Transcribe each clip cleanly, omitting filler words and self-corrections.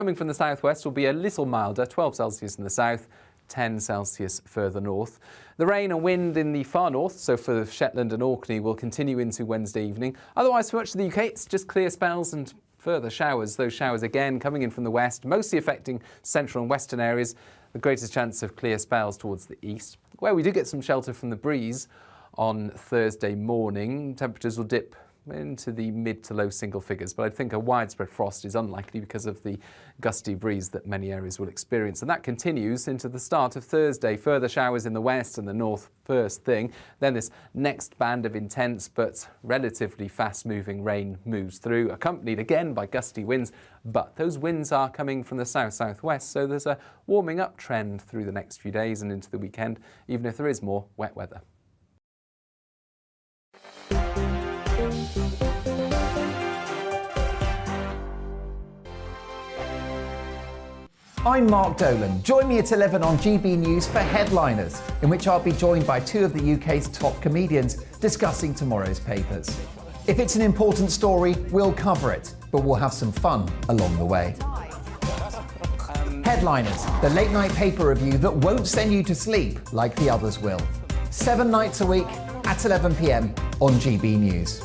Coming from the southwest will be a little milder, 12 Celsius in the south, 10 Celsius further north. The rain and wind in the far north, so for Shetland and Orkney, will continue into Wednesday evening. Otherwise, for much of the UK, it's just clear spells and further showers. Those showers again coming in from the west, mostly affecting central and western areas. The greatest chance of clear spells towards the east, where we do get some shelter from the breeze on Thursday morning. Temperatures will dip into the mid to low single figures, but I think a widespread frost is unlikely because of the gusty breeze that many areas will experience. And that continues into the start of Thursday. Further showers in the west and the north first thing. Then this next band of intense but relatively fast-moving rain moves through, accompanied again by gusty winds. But those winds are coming from the south-southwest, so there's a warming up trend through the next few days and into the weekend, even if there is more wet weather. I'm Mark Dolan. Join me at 11 on GB News for Headliners, in which I'll be joined by two of the UK's top comedians discussing tomorrow's papers. If it's an important story, we'll cover it, but we'll have some fun along the way. Headliners, the late-night paper review that won't send you to sleep like the others will. 7 nights a week at 11 p.m. on GB News.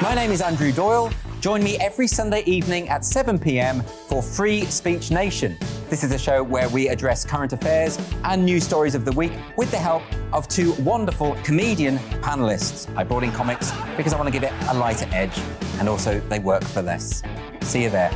My name is Andrew Doyle. Join me every Sunday evening at 7 p.m. for Free Speech Nation. This is a show where we address current affairs and news stories of the week with the help of two wonderful comedian panellists. I brought in comics because I want to give it a lighter edge, and also they work for less. See you there.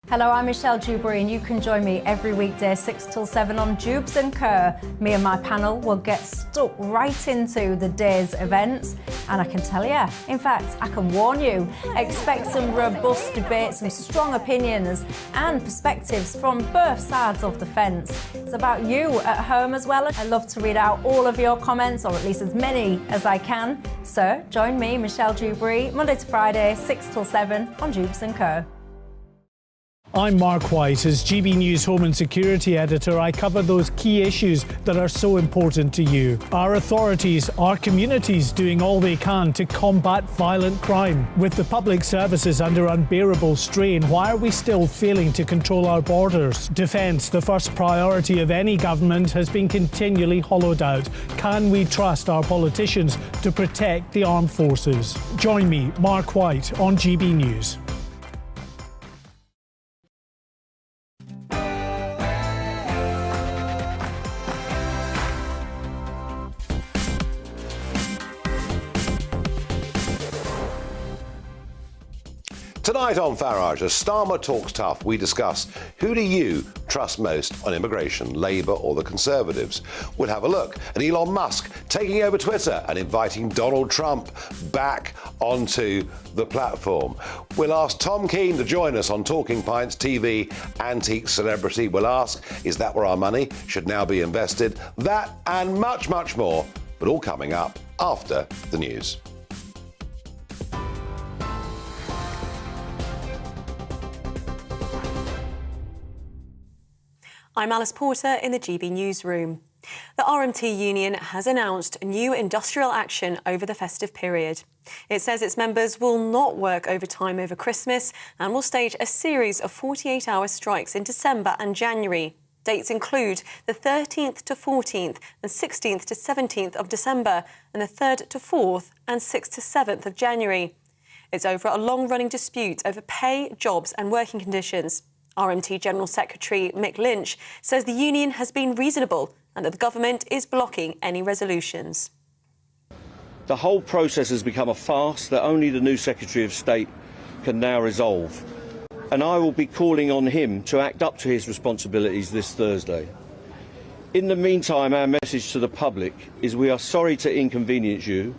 Hello, I'm Michelle Dewberry, and you can join me every weekday 6 till 7 on Jubes and Kerr. Me and my panel will get stuck right into the day's events, and I can tell you, in fact, I can warn you, expect some robust debates, some strong opinions and perspectives from both sides of the fence. It's about you at home as well. I love to read out all of your comments, or at least as many as I can. So join me, Michelle Dewberry, Monday to Friday, 6 till 7 on Jubes and Kerr. I'm Mark White. As GB News Home and Security Editor, I cover those key issues that are so important to you. Our authorities, our communities doing all they can to combat violent crime. With the public services under unbearable strain, why are we still failing to control our borders? Defence, the first priority of any government, has been continually hollowed out. Can we trust our politicians to protect the armed forces? Join me, Mark White, on GB News. Tonight on Farage, as Starmer talks tough, we discuss who do you trust most on immigration, Labour or the Conservatives? We'll have a look at Elon Musk taking over Twitter and inviting Donald Trump back onto the platform. We'll ask Tom Keane to join us on Talking Pints TV Antique Celebrity. We'll ask, is that where our money should now be invested? That and much, much more, but all coming up after the news. I'm Alice Porter in the GB Newsroom. The RMT union has announced new industrial action over the festive period. It says its members will not work overtime over Christmas and will stage a series of 48-hour strikes in December and January. Dates include the 13th to 14th and 16th to 17th of December and the 3rd to 4th and 6th to 7th of January. It's over a long-running dispute over pay, jobs and working conditions. RMT General Secretary Mick Lynch says the union has been reasonable and that the government is blocking any resolutions. The whole process has become a farce that only the new Secretary of State can now resolve. And I will be calling on him to act up to his responsibilities this Thursday. In the meantime, our message to the public is we are sorry to inconvenience you,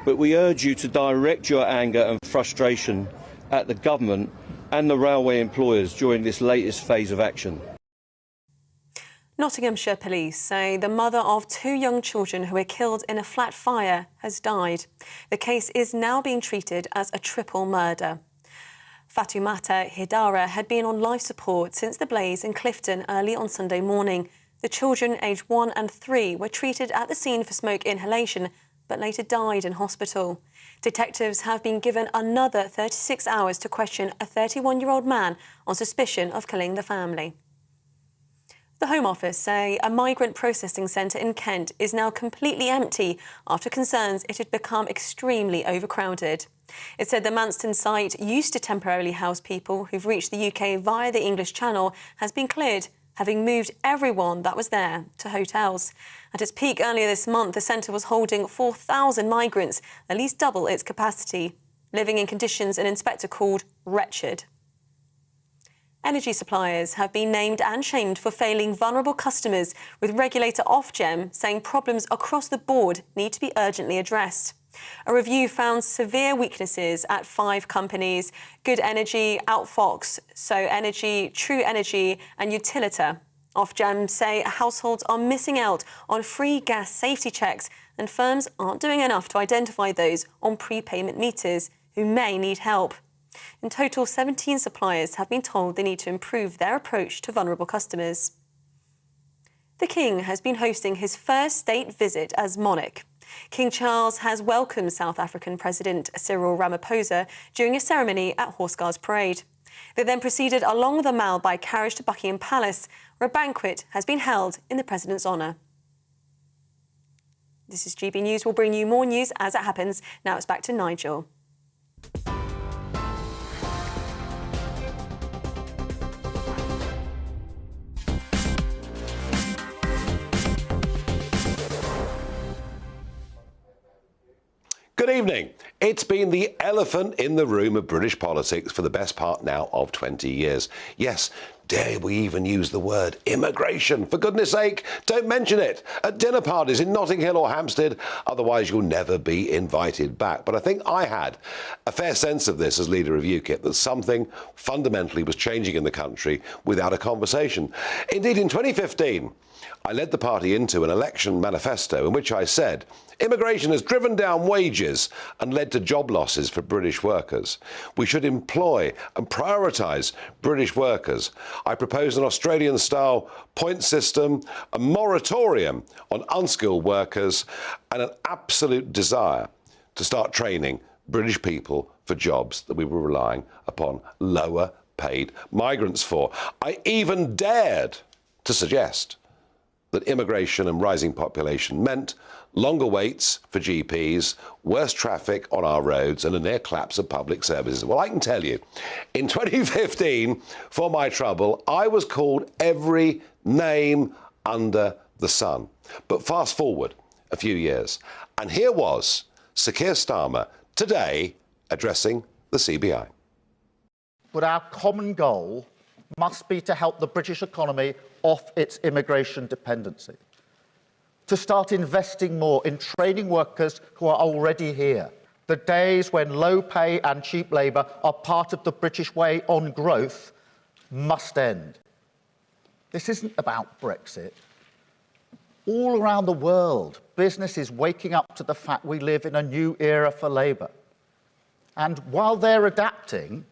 but we urge you to direct your anger and frustration at the government and the railway employers during this latest phase of action. Nottinghamshire police say the mother of 2 young children who were killed in a flat fire has died. The case is now being treated as a triple murder. Fatoumata Hidara had been on life support since the blaze in Clifton early on Sunday morning. The children, aged 1 and 3, were treated at the scene for smoke inhalation, but later died in hospital. Detectives have been given another 36 hours to question a 31-year-old man on suspicion of killing the family. The Home Office say a migrant processing centre in Kent is now completely empty after concerns it had become extremely overcrowded. It said the Manston site used to temporarily house people who've reached the UK via the English Channel has been cleared, having moved everyone that was there to hotels. At its peak earlier this month, the centre was holding 4,000 migrants, at least double its capacity, living in conditions an inspector called wretched. Energy suppliers have been named and shamed for failing vulnerable customers, with regulator Ofgem saying problems across the board need to be urgently addressed. A review found severe weaknesses at 5 companies: Good Energy, Outfox, So Energy, True Energy and Utilita. Ofgem say households are missing out on free gas safety checks and firms aren't doing enough to identify those on prepayment meters who may need help. In total, 17 suppliers have been told they need to improve their approach to vulnerable customers. The King has been hosting his first state visit as monarch. King Charles has welcomed South African President Cyril Ramaphosa during a ceremony at Horse Guards Parade. They then proceeded along the Mall by carriage to Buckingham Palace, where a banquet has been held in the President's honour. This is GB News. We'll bring you more news as it happens. Now it's back to Nigel. Good evening. It's been the elephant in the room of British politics for the best part now of 20 years. Yes, dare we even use the word immigration? For goodness sake, don't mention it at dinner parties in Notting Hill or Hampstead, otherwise you'll never be invited back. But I think I had a fair sense of this as leader of UKIP, that something fundamentally was changing in the country without a conversation. Indeed, in 2015, I led the party into an election manifesto in which I said, immigration has driven down wages and led to job losses for British workers. We should employ and prioritise British workers. I proposed an Australian-style point system, a moratorium on unskilled workers, and an absolute desire to start training British people for jobs that we were relying upon lower paid migrants for. I even dared to suggest that immigration and rising population meant longer waits for GPs, worse traffic on our roads and a near collapse of public services. Well, I can tell you, in 2015, for my trouble, I was called every name under the sun. But fast forward a few years, and here was Sir Keir Starmer today addressing the CBI. But our common goal must be to help the British economy off its immigration dependency, to start investing more in training workers who are already here. The days when low pay and cheap labour are part of the British way on growth must end. This isn't about Brexit. All around the world, business is waking up to the fact we live in a new era for labour. And while they're adapting,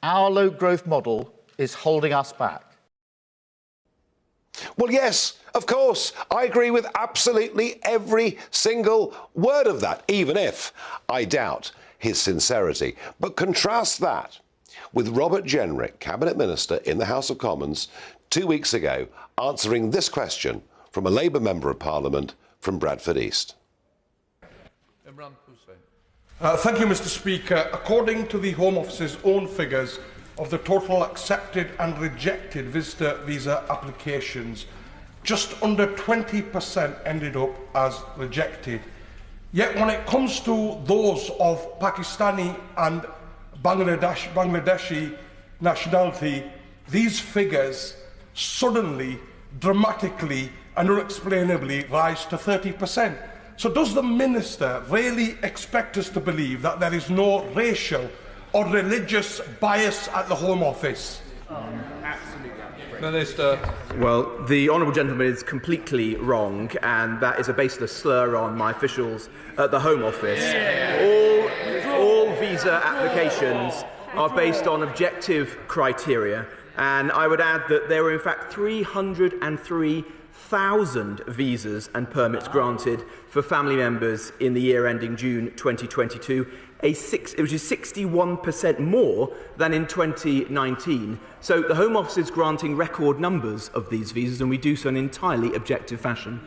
our low-growth model is holding us back. Well, yes, of course, I agree with absolutely every single word of that, even if I doubt his sincerity. But contrast that with Robert Jenrick, Cabinet Minister in the House of Commons, 2 weeks ago, answering this question from a Labour Member of Parliament from Bradford East. Thank you, Mr. Speaker. According to the Home Office's own figures, of the total accepted and rejected visitor visa applications, just under 20% ended up as rejected. Yet when it comes to those of Pakistani and Bangladeshi nationality, these figures suddenly, dramatically and unexplainably rise to 30%. So does the Minister really expect us to believe that there is no racial or religious bias at the Home Office? Minister. Well, the honourable gentleman is completely wrong, and that is a baseless slur on my officials at the Home Office. All visa applications are based on objective criteria, and I would add that there were in fact 303,000 visas and permits granted for family members in the year ending June 2022, which is 61% more than in 2019. So the Home Office is granting record numbers of these visas, and we do so in an entirely objective fashion.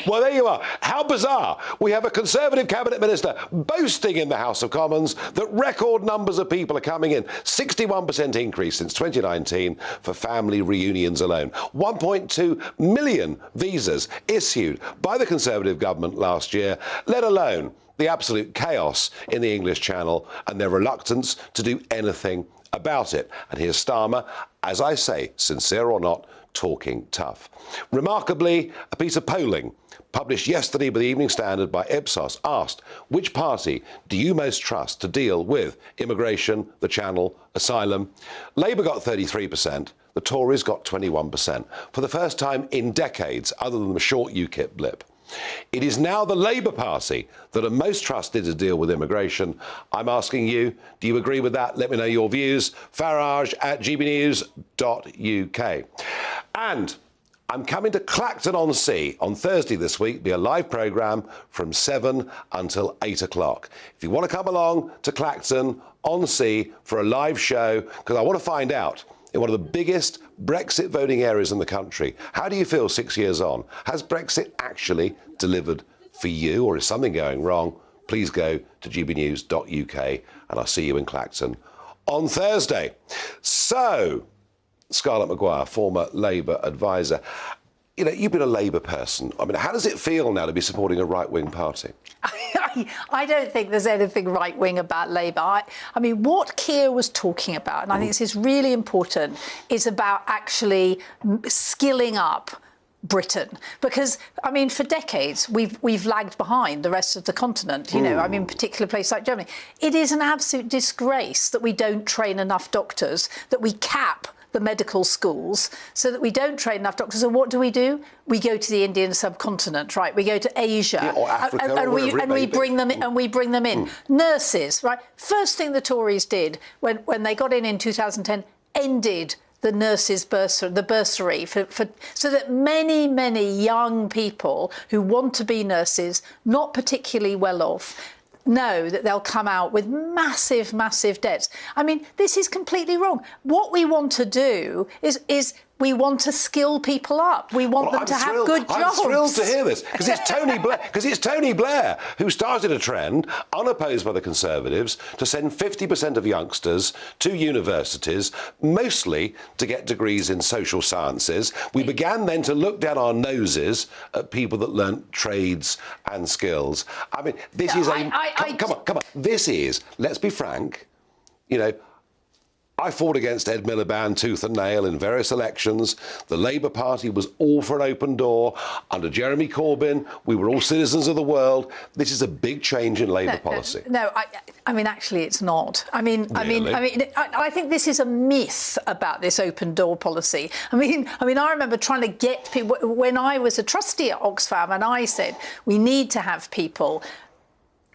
Well, there you are. How bizarre. We have a Conservative Cabinet Minister boasting in the House of Commons that record numbers of people are coming in. 61% increase since 2019 for family reunions alone. 1.2 million visas issued by the Conservative government last year, let alone the absolute chaos in the English Channel and their reluctance to do anything about it. And here's Starmer, as I say, sincere or not, talking tough. Remarkably, a piece of polling published yesterday by the Evening Standard by Ipsos asked, which party do you most trust to deal with immigration, the Channel, asylum? Labour got 33%, the Tories got 21%, for the first time in decades, other than the short UKIP blip. It is now the Labour Party that are most trusted to deal with immigration. I'm asking you, do you agree with that? Let me know your views. Farage at gbnews.uk. And I'm coming to Clacton-on-Sea on Thursday this week, be a live programme from 7 until 8 o'clock. If you want to come along to Clacton-on-Sea for a live show, because I want to find out, in one of the biggest Brexit voting areas in the country, how do you feel 6 years on? Has Brexit actually delivered for you, or is something going wrong? Please go to gbnews.uk and I'll see you in Clacton on Thursday. So, Scarlett Maguire, former Labour advisor. You know, you've been a Labour person. I mean, how does it feel now to be supporting a right-wing party? I don't think there's anything right-wing about Labour. I mean, what Keir was talking about, and I think this is really important, is about actually skilling up Britain, because I mean, for decades we've lagged behind the rest of the continent. You know, I mean, particular places like Germany. It is an absolute disgrace that we don't train enough doctors, that we cap the medical schools so that we don't train enough doctors. And what do? We go to the Indian subcontinent, right? We go to Asia, or Africa, and we bring them in, Nurses, right? First thing the Tories did when they got in 2010, ended the nurses' bursary for so that many young people who want to be nurses, not particularly well off, know that they'll come out with massive debts. I mean, this is completely wrong. What we want to do is we want to skill people up. We want them to have good jobs. I'm thrilled to hear this, because it's Tony Blair. Because it's Tony Blair who started a trend, unopposed by the Conservatives, to send 50% of youngsters to universities, mostly to get degrees in social sciences. We began then to look down our noses at people that learnt trades and skills. I mean, this is come on. This is, let's be frank, you know, I fought against Ed Miliband tooth and nail in various elections. The Labour Party was all for an open door. Under Jeremy Corbyn, we were all citizens of the world. This is a big change in Labour policy. No, I mean, actually, it's not. I think this is a myth about this open door policy. I mean, I remember trying to get people when I was a trustee at Oxfam, and I said we need to have people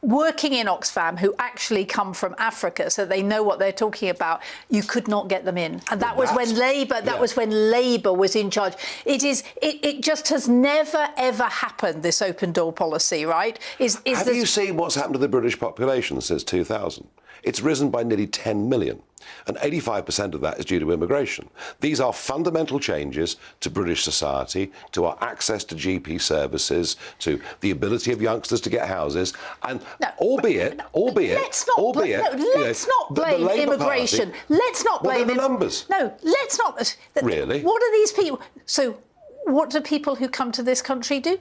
working in Oxfam who actually come from Africa, so they know what they're talking about. You could not get them in, and that was when Labour. That was when Labour was in charge. It just has never ever happened. This open door policy, right? Have you seen what's happened to the British population since 2000? It's risen by nearly 10 million. And 85% of that is due to immigration. These are fundamental changes to British society, to our access to GP services, to the ability of youngsters to get houses, and let's not blame immigration. Let's not blame the numbers. No, let's not. Really? What are these people? So, what do people who come to this country do?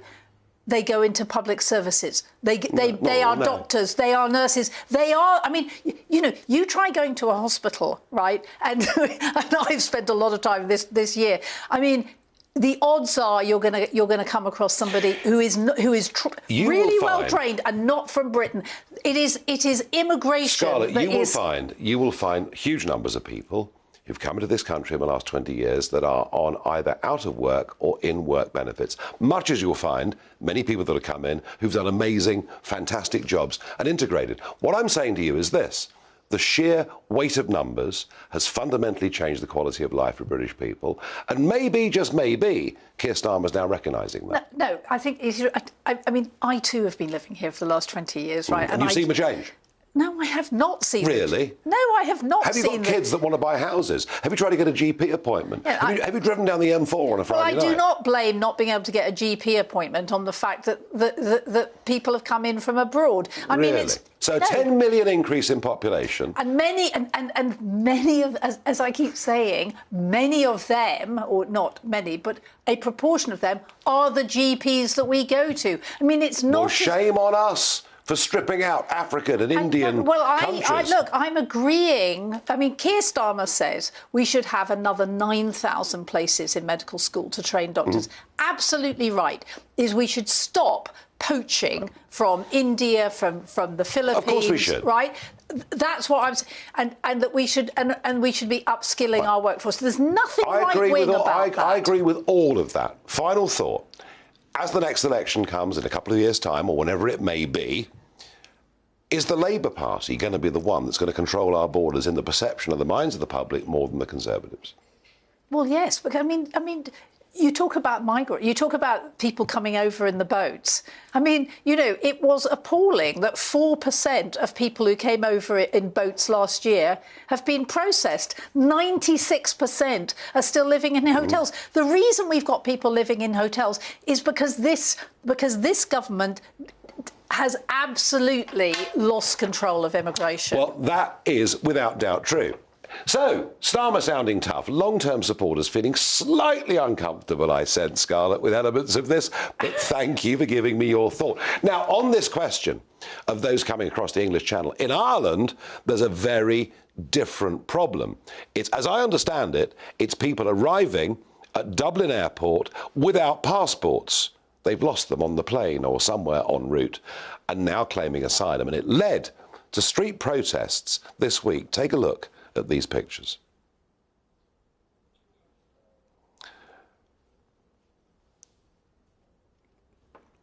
They go into public services. They are doctors. They are nurses. They are. I mean, you know, you try going to a hospital, right? And I've spent a lot of time this year. I mean, the odds are you're gonna come across somebody who is really well trained and not from Britain. It is immigration. Scarlett, you will find huge numbers of people who've come into this country in the last 20 years that are on either out of work or in work benefits. Much as you'll find many people that have come in who've done amazing, fantastic jobs and integrated. What I'm saying to you is this. The sheer weight of numbers has fundamentally changed the quality of life for British people. And maybe, just maybe, Keir Starmer's now recognising that. No, I think, I mean, I too have been living here for the last 20 years, right? And you've seen the change? No, I have not seen it. Really? No, I have not seen it. Have you got kids that want to buy houses? Have you tried to get a GP appointment? Yeah, have you driven down the M4 on a Friday night? Well, I do not blame not being able to get a GP appointment on the fact that people have come in from abroad. I mean, it's... So a 10 million increase in population. And many of, as I keep saying, many of them, or not many, but a proportion of them, are the GPs that we go to. I mean, it's not... Well, shame on us for stripping out African and Indian countries. Look, I'm agreeing. I mean, Keir Starmer says we should have another 9,000 places in medical school to train doctors. Absolutely right. Is we should stop poaching from India, from the Philippines. Of course we should. Right? That's what I'm saying, and that we should and we should be upskilling our workforce. There's nothing right-wing about that. I agree with all of that. Final thought. As the next election comes in a couple of years' time, or whenever it may be, is the Labour Party going to be the one that's going to control our borders in the perception of the minds of the public more than the Conservatives? Well, yes, because I mean, you talk about migrants, you talk about people coming over in the boats. I mean, you know, it was appalling that 4% of people who came over in boats last year have been processed. 96% are still living in hotels. The reason we've got people living in hotels is because this government has absolutely lost control of immigration. Well, that is without doubt true. So, Starmer sounding tough, long-term supporters feeling slightly uncomfortable, I sense, Scarlett, with elements of this, but thank you for giving me your thought. Now, on this question of those coming across the English Channel, in Ireland, there's a very different problem. It's, as I understand it, it's people arriving at Dublin Airport without passports. They've lost them on the plane or somewhere en route and now claiming asylum. And it led to street protests this week. Take a look at these pictures.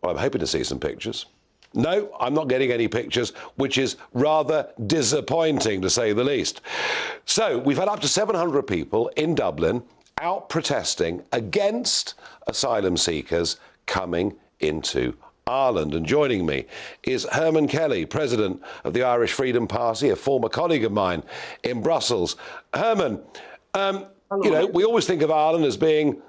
Well, I'm hoping to see some pictures. No, I'm not getting any pictures, which is rather disappointing, to say the least. So we've had up to 700 people in Dublin out protesting against asylum seekers coming into Ireland. And joining me is Herman Kelly, president of the Irish Freedom Party, a former colleague of mine in Brussels. Herman, you know, we always think of Ireland as being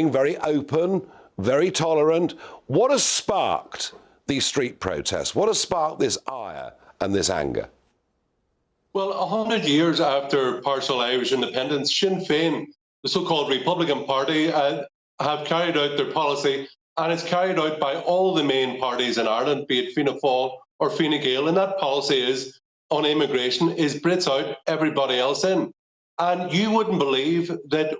very open, very tolerant. What has sparked these street protests? What has sparked this ire and this anger? Well, 100 years after partial Irish independence, Sinn Féin, the so-called Republican Party, have carried out their policy, and it's carried out by all the main parties in Ireland, be it Fianna Fáil or Fine Gael, and that policy is on immigration is Brits out, everybody else in. And you wouldn't believe that,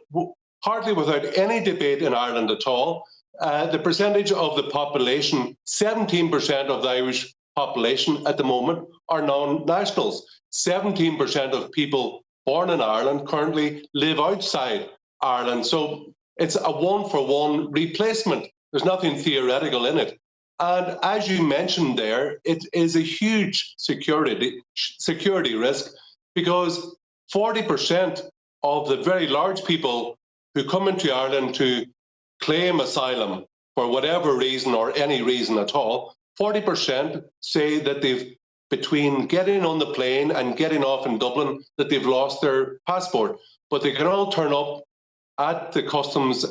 hardly without any debate in Ireland at all, the percentage of the population, 17% of the Irish population at the moment are non-nationals. 17% of people born in Ireland currently live outside Ireland. So it's a one-for-one replacement. There's nothing theoretical in it. And as you mentioned there, it is a huge security risk because 40% of the very large people who come into Ireland to claim asylum for whatever reason or any reason at all, 40% say that they've, between getting on the plane and getting off in Dublin, that they've lost their passport. But they can all turn up at the customs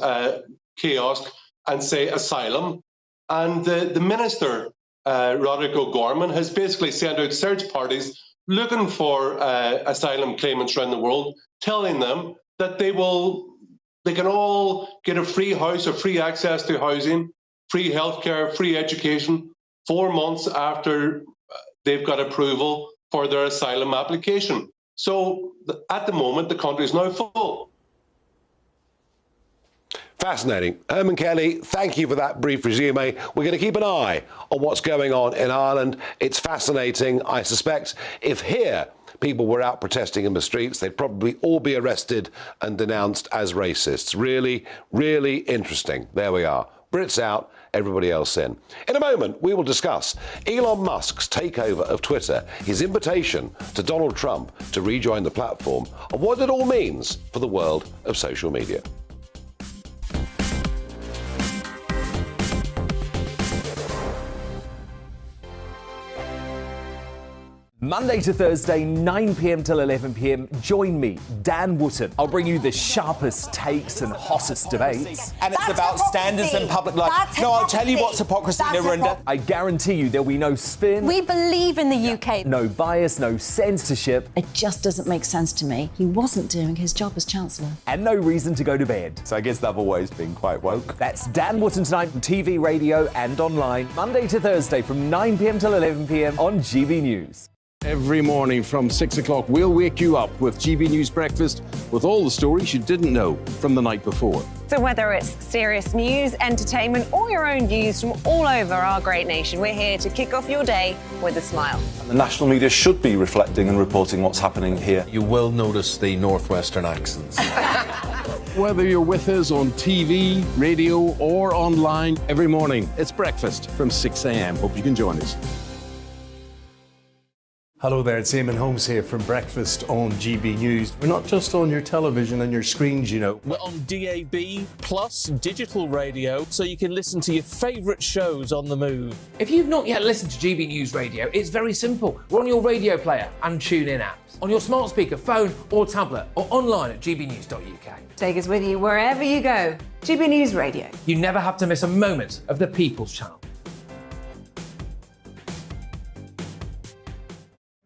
kiosk and say asylum. And the minister, Roderick O'Gorman, has basically sent out search parties looking for asylum claimants around the world, telling them that they can all get a free house or free access to housing, free healthcare, free education, 4 months after they've got approval for their asylum application. So at the moment, the country is now full. Fascinating. Herman Kelly, thank you for that brief resume. We're going to keep an eye on what's going on in Ireland. It's fascinating. I suspect if here people were out protesting in the streets, they'd probably all be arrested and denounced as racists. Really, really interesting. There we are. Brits out, everybody else in. In a moment, we will discuss Elon Musk's takeover of Twitter, his invitation to Donald Trump to rejoin the platform, and what it all means for the world of social media. Monday to Thursday, 9 p.m. till 11 p.m. Join me, Dan Wootton. I'll bring you the sharpest takes and hottest debates. And it's about standards and public life. No, I'll tell you what's hypocrisy, Narendra. I guarantee you there'll be no spin. We believe in the UK. No bias, no censorship. It just doesn't make sense to me. He wasn't doing his job as Chancellor. And no reason to go to bed. So I guess they've always been quite woke. That's Dan Wootton tonight on TV, radio and online. Monday to Thursday from 9 p.m. till 11 p.m. on GB News. Every morning from 6 o'clock, we'll wake you up with GB News Breakfast with all the stories you didn't know from the night before. So whether it's serious news, entertainment or your own views from all over our great nation, we're here to kick off your day with a smile. The national media should be reflecting and reporting what's happening here. You will notice the northwestern accents. Whether you're with us on TV, radio or online, every morning it's breakfast from 6 a.m. Hope you can join us. Hello there, it's Eamon Holmes here from Breakfast on GB News. We're not just on your television and your screens, you know. We're on DAB plus digital radio, so you can listen to your favourite shows on the move. If you've not yet listened to GB News Radio, it's very simple. We're on your radio player and TuneIn apps, on your smart speaker, phone or tablet, or online at gbnews.uk. Take us with you wherever you go. GB News Radio. You never have to miss a moment of the People's Channel.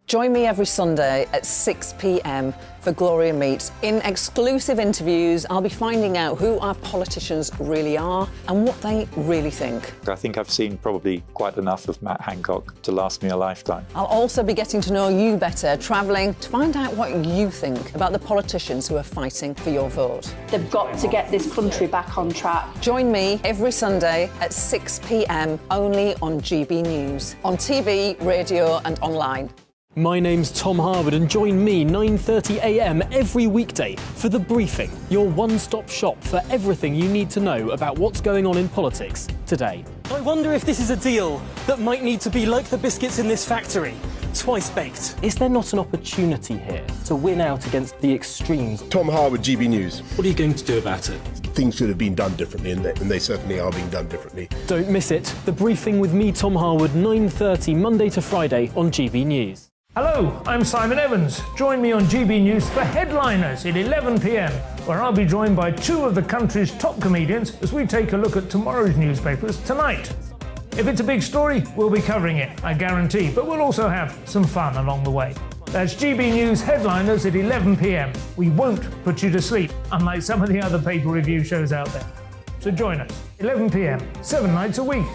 Join me every Sunday at 6 p.m. for Gloria Meets. In exclusive interviews, I'll be finding out who our politicians really are and what they really think. I think I've seen probably quite enough of Matt Hancock to last me a lifetime. I'll also be getting to know you better, travelling to find out what you think about the politicians who are fighting for your vote. They've got to get this country back on track. Join me every Sunday at 6 p.m. only on GB News, on TV, radio and online. My name's Tom Harwood and join me 9:30 a.m. every weekday for The Briefing, your one-stop shop for everything you need to know about what's going on in politics today. I wonder if this is a deal that might need to be like the biscuits in this factory, twice baked. Is there not an opportunity here to win out against the extremes? Tom Harwood, GB News. What are you going to do about it? Things should have been done differently, and they certainly are being done differently. Don't miss it. The Briefing with me, Tom Harwood, 9:30 Monday to Friday on GB News. Hello, I'm Simon Evans. Join me on GB News for Headliners at 11 p.m, where I'll be joined by two of the country's top comedians as we take a look at tomorrow's newspapers tonight. If it's a big story, we'll be covering it, I guarantee, but we'll also have some fun along the way. That's GB News Headliners at 11 p.m. We won't put you to sleep, unlike some of the other paper review shows out there. So join us, 11 p.m, 7 nights a week.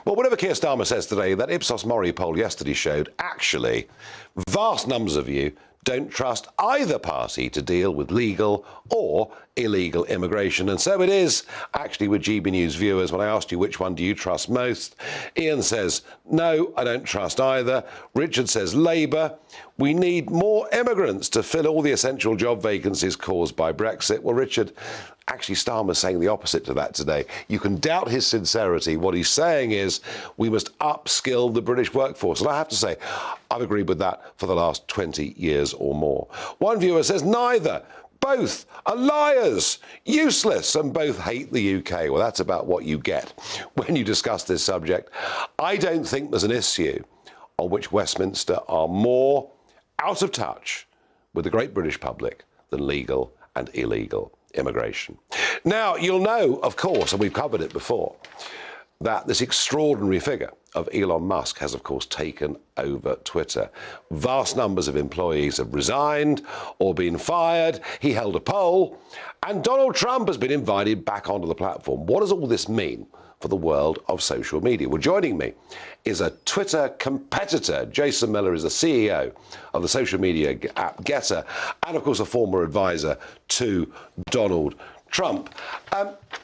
Well, whatever Keir Starmer says today, that Ipsos Mori poll yesterday showed, actually, vast numbers of you don't trust either party to deal with legal or illegal immigration. And so it is actually with GB News viewers. When I asked you which one do you trust most, Ian says, no, I don't trust either. Richard says Labour. We need more immigrants to fill all the essential job vacancies caused by Brexit. Well, Richard, actually Starmer's saying the opposite to that today. You can doubt his sincerity. What he's saying is we must upskill the British workforce. And I have to say, I've agreed with that for the last 20 years or more. One viewer says neither. Both are liars, useless, and both hate the UK. Well, that's about what you get when you discuss this subject. I don't think there's an issue on which Westminster are more out of touch with the great British public than legal and illegal immigration. Now, you'll know, of course, and we've covered it before, that this extraordinary figure of Elon Musk has, of course, taken over Twitter. Vast numbers of employees have resigned or been fired. He held a poll, and Donald Trump has been invited back onto the platform. What does all this mean for the world of social media. Well, joining me is a Twitter competitor. Jason Miller is the CEO of the social media app Getter, and of course a former advisor to Donald Trump.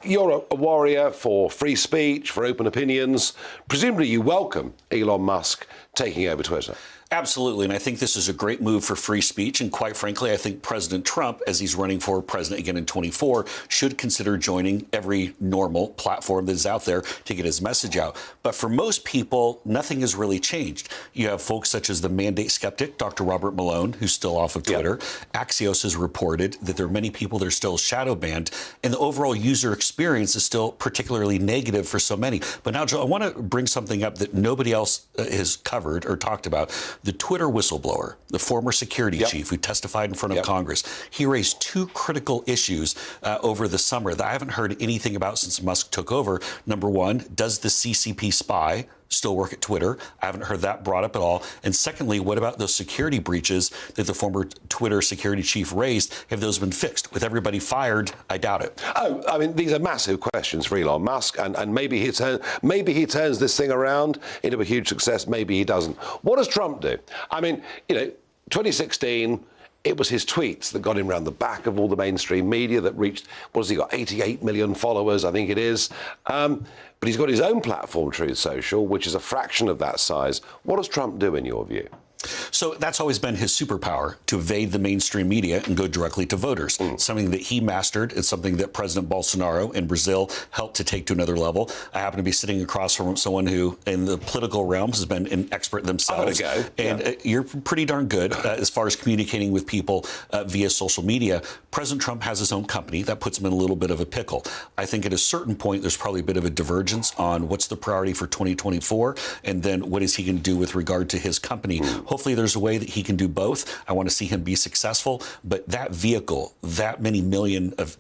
You're a warrior for free speech, for open opinions. Presumably you welcome Elon Musk taking over Twitter. Absolutely, and I think this is a great move for free speech, and quite frankly, I think President Trump, as he's running for president again in 24, should consider joining every normal platform that is out there to get his message out. But for most people, nothing has really changed. You have folks such as the mandate skeptic, Dr. Robert Malone, who's still off of Twitter. Yep. Axios has reported that there are many people that are still shadow banned, and the overall user experience is still particularly negative for so many. But now, Joe, I want to bring something up that nobody else has covered or talked about. The Twitter whistleblower, the former security chief who testified in front of Congress, he raised two critical issues over the summer that I haven't heard anything about since Musk took over. Number one, does the CCP spy still work at Twitter? I haven't heard that brought up at all. And secondly, what about those security breaches that the former Twitter security chief raised? Have those been fixed? With everybody fired, I doubt it. Oh, I mean, these are massive questions for Elon Musk, and maybe he turns this thing around into a huge success, maybe he doesn't. What does Trump do? I mean, 2016, it was his tweets that got him around the back of all the mainstream media that reached, what has he got, 88 million followers, I think it is. But he's got his own platform, Truth Social, which is a fraction of that size. What does Trump do, in your view? So that's always been his superpower, to evade the mainstream media and go directly to voters. Something that he mastered. It's something that President Bolsonaro in Brazil helped to take to another level. I happen to be sitting across from someone who, in the political realms, has been an expert themselves. And you're pretty darn good as far as communicating with people via social media. President Trump has his own company. That puts him in a little bit of a pickle. I think at a certain point, there's probably a bit of a divergence on what's the priority for 2024, and then what is he going to do with regard to his company. Hopefully there's a way that he can do both. I want to see him be successful, but that vehicle, that many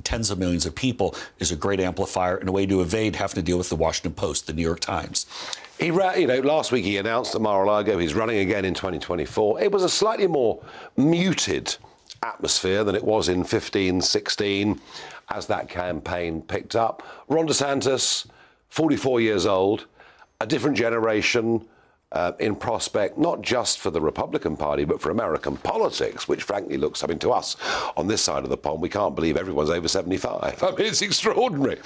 tens of millions of people, is a great amplifier and a way to evade having to deal with the Washington Post, the New York Times. Last week he announced at Mar-a-Lago he's running again in 2024. It was a slightly more muted atmosphere than it was in 15-16 as that campaign picked up. Ron DeSantis, 44 years old, a different generation, in prospect, not just for the Republican Party, but for American politics, which frankly looks, to us on this side of the pond, we can't believe everyone's over 75. It's extraordinary.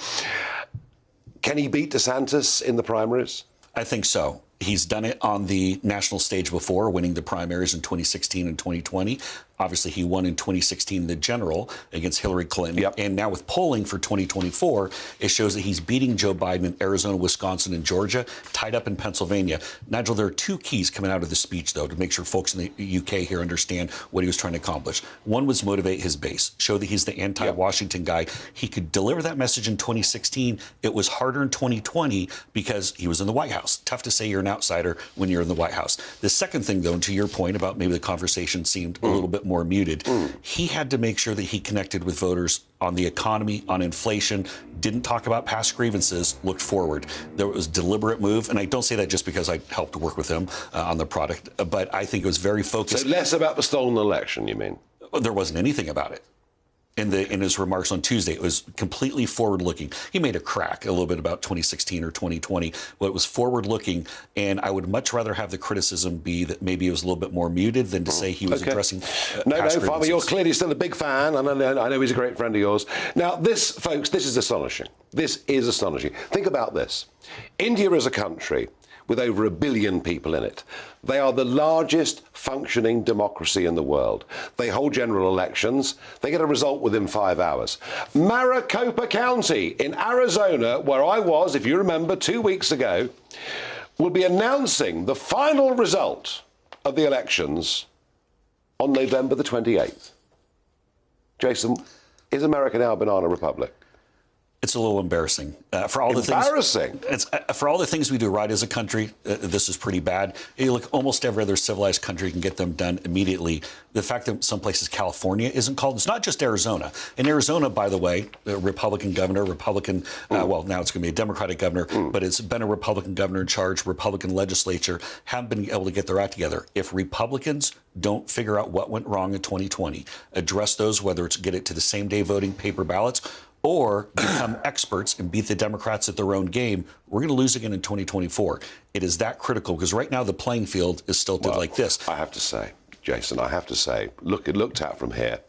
Can he beat DeSantis in the primaries? I think so. He's done it on the national stage before, winning the primaries in 2016 and 2020. Obviously, he won in 2016 the general against Hillary Clinton. And now with polling for 2024, it shows that he's beating Joe Biden in Arizona, Wisconsin, and Georgia, tied up in Pennsylvania. Nigel, there are two keys coming out of the speech, though, to make sure folks in the UK here understand what he was trying to accomplish. One was motivate his base, show that he's the anti-Washington guy. He could deliver that message in 2016. It was harder in 2020 because he was in the White House. Tough to say you're an outsider when you're in the White House. The second thing, though, and to your point about maybe the conversation seemed a little bit more muted, he had to make sure that he connected with voters on the economy, on inflation, didn't talk about past grievances, looked forward. There was a deliberate move, and I don't say that just because I helped work with him on the product, but I think it was very focused. So less about the stolen election, you mean? There wasn't anything about it. In his remarks on Tuesday, it was completely forward-looking. He made a crack a little bit about 2016 or 2020, but it was forwardlooking, and I would much rather have the criticism be that maybe it was a little bit more muted than to say he was addressing past Farmer, you're clearly still a big fan, and I know he's a great friend of yours. Now, this, folks, this is astonishing. This is astonishing. Think about this. India is a country with over 1 billion people in it. They are the largest functioning democracy in the world. They hold general elections. They get a result within 5 hours. Maricopa County in Arizona, where I was, if you remember, 2 weeks ago, will be announcing the final result of the elections on November the 28th. Jason, is America now a banana republic? It's a little embarrassing. For all the things we do right as a country, this is pretty bad. You look, almost every other civilized country can get them done immediately. The fact that some places California isn't called, it's not just Arizona. In Arizona, by the way, a Republican governor, well, now it's going to be a Democratic governor, but it's been a Republican governor in charge, Republican legislature, haven't been able to get their act together. If Republicans don't figure out what went wrong in 2020, address those, whether it's get it to the same day voting paper ballots, or become experts and beat the Democrats at their own game, we're going to lose again in 2024. It is that critical because right now the playing field is stilted like this. I have to say, Jason, looked at from here.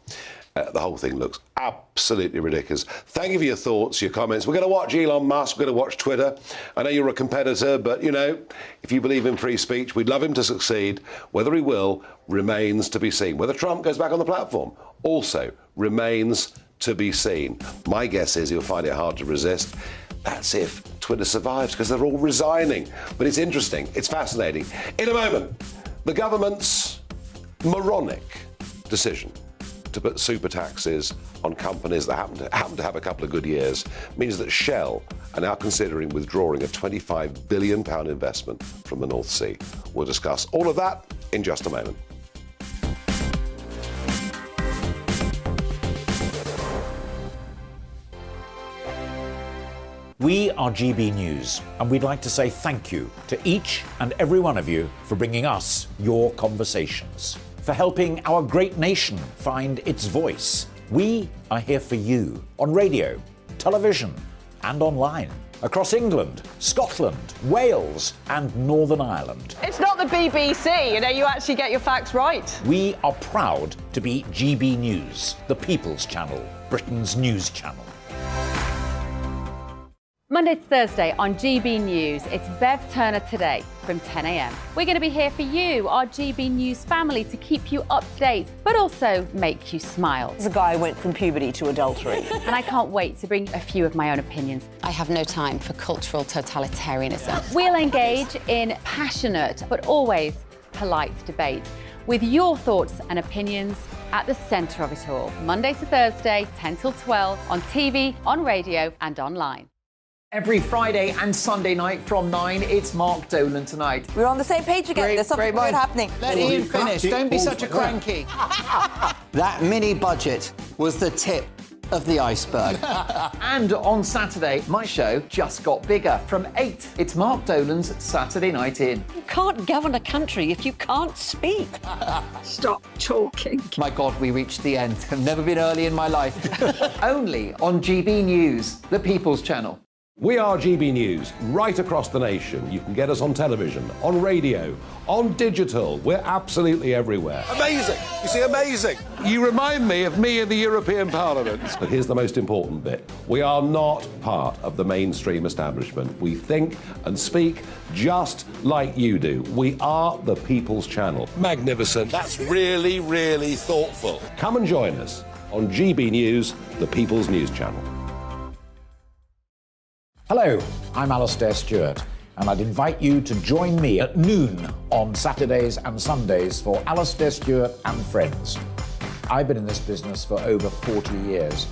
The whole thing looks absolutely ridiculous. Thank you for your thoughts, your comments. We're going to watch Elon Musk. We're going to watch Twitter. I know you're a competitor, but, you know, if you believe in free speech, we'd love him to succeed. Whether he will remains to be seen. Whether Trump goes back on the platform also remains to be seen. My guess is he'll find it hard to resist. That's if Twitter survives, because they're all resigning. But it's interesting. It's fascinating. In a moment, the government's moronic decision to put super taxes on companies that happen to have a couple of good years means that Shell are now considering withdrawing a £25 billion investment from the North Sea. We'll discuss all of that in just a moment. We are GB News, and we'd like to say thank you to each and every one of you for bringing us your conversations, for helping our great nation find its voice. We are here for you on radio, television, and online, across England, Scotland, Wales, and Northern Ireland. It's not the BBC, you know, you actually get your facts right. We are proud to be GB News, the People's Channel, Britain's news channel. Monday to Thursday on GB News, it's Bev Turner Today from 10 a.m. We're going to be here for you, our GB News family, to keep you up to date, but also make you smile. The guy went from puberty to adultery. And I can't wait to bring a few of my own opinions. I have no time for cultural totalitarianism. We'll engage in passionate, but always polite debate, with your thoughts and opinions at the centre of it all. Monday to Thursday, 10 till 12, on TV, on radio, and online. Every Friday and Sunday night from 9, it's Mark Dolan Tonight. We're on the same page again. There's something weird happening. Let Ian finish. Don't be such a cranky. That mini budget was the tip of the iceberg. And on Saturday, my show just got bigger. From 8, it's Mark Dolan's Saturday Night In. You can't govern a country if you can't speak. Stop talking. My God, we reached the end. I've never been early in my life. Only on GB News, the People's Channel. We are GB News, right across the nation. You can get us on television, on radio, on digital. We're absolutely everywhere. Amazing. You see, amazing. You remind me of me in the European Parliament. But here's the most important bit. We are not part of the mainstream establishment. We think and speak just like you do. We are the People's Channel. Magnificent. That's really, really thoughtful. Come and join us on GB News, the People's News Channel. Hello, I'm Alastair Stewart, and I'd invite you to join me at noon on Saturdays and Sundays for Alastair Stewart and Friends. I've been in this business for over 40 years.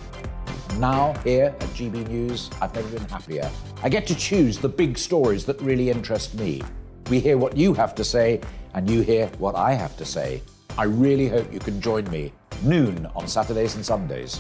Now, here at GB News, I've never been happier. I get to choose the big stories that really interest me. We hear what you have to say, and you hear what I have to say. I really hope you can join me, noon on Saturdays and Sundays.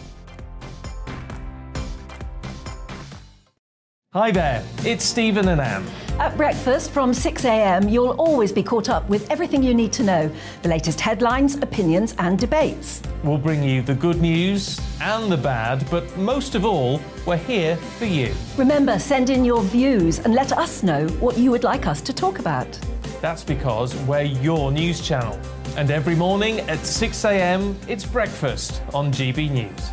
Hi there, it's Stephen and Anne. At breakfast from 6 a.m, you'll always be caught up with everything you need to know, the latest headlines, opinions and debates. We'll bring you the good news and the bad, but most of all, we're here for you. Remember, send in your views and let us know what you would like us to talk about. That's because we're your news channel. And every morning at 6 a.m, it's breakfast on GB News.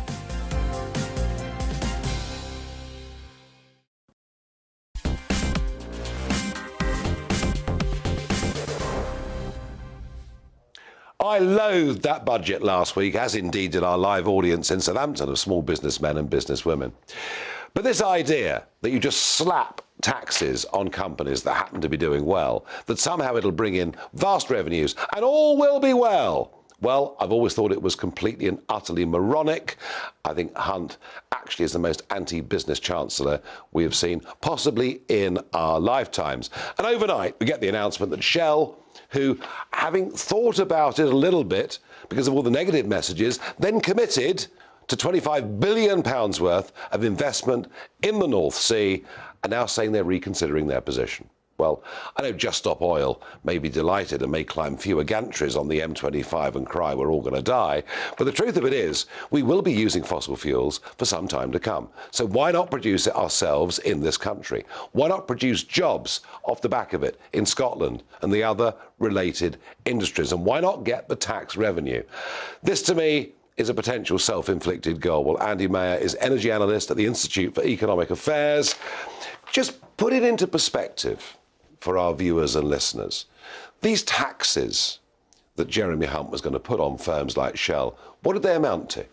I loathed that budget last week, as indeed did our live audience in Southampton of small businessmen and businesswomen. But this idea that you just slap taxes on companies that happen to be doing well, that somehow it'll bring in vast revenues and all will be well. Well, I've always thought it was completely and utterly moronic. I think Hunt actually is the most anti-business chancellor we have seen, possibly in our lifetimes. And overnight, we get the announcement that Shell, who, having thought about it a little bit because of all the negative messages, then committed to £25 billion worth of investment in the North Sea, are now saying they're reconsidering their position. Well, I know Just Stop Oil may be delighted and may climb fewer gantries on the M25 and cry we're all going to die, but the truth of it is we will be using fossil fuels for some time to come. So why not produce it ourselves in this country? Why not produce jobs off the back of it in Scotland and the other related industries? And why not get the tax revenue? This, to me, is a potential self-inflicted goal. Well, Andy Mayer is energy analyst at the Institute for Economic Affairs. Just put it into perspective for our viewers and listeners. These taxes that Jeremy Hunt was going to put on firms like Shell, what did they amount to?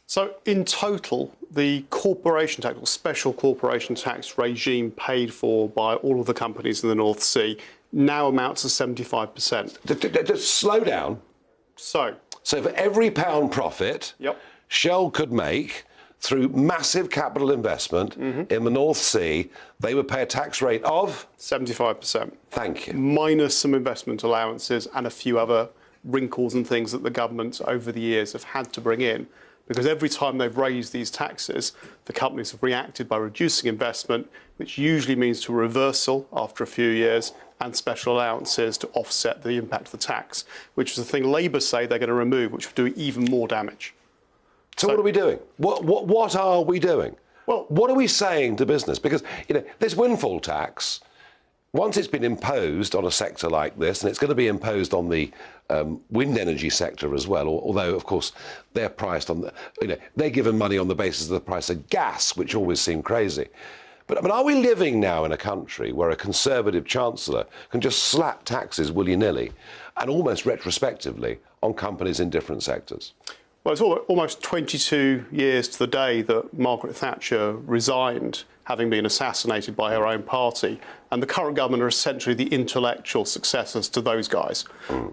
So in total, the corporation tax, or special corporation tax regime paid for by all of the companies in the North Sea now amounts to 75%. Just slow down. So for every pound profit, Shell could make through massive capital investment in the North Sea, they would pay a tax rate of 75%. Thank you. Minus some investment allowances and a few other wrinkles and things that the government over the years have had to bring in. Because every time they've raised these taxes, the companies have reacted by reducing investment, which usually means to a reversal after a few years, and special allowances to offset the impact of the tax, which is the thing Labour say they're going to remove, which will do even more damage. So what are we doing? What are we doing? Well, what are we saying to business? Because, this windfall tax, once it's been imposed on a sector like this, and it's going to be imposed on the wind energy sector as well, although, of course, they're priced on they're given money on the basis of the price of gas, which always seemed crazy. But are we living now in a country where a Conservative Chancellor can just slap taxes willy-nilly and almost retrospectively on companies in different sectors? Well, it's almost 22 years to the day that Margaret Thatcher resigned, having been assassinated by her own party. And the current government are essentially the intellectual successors to those guys,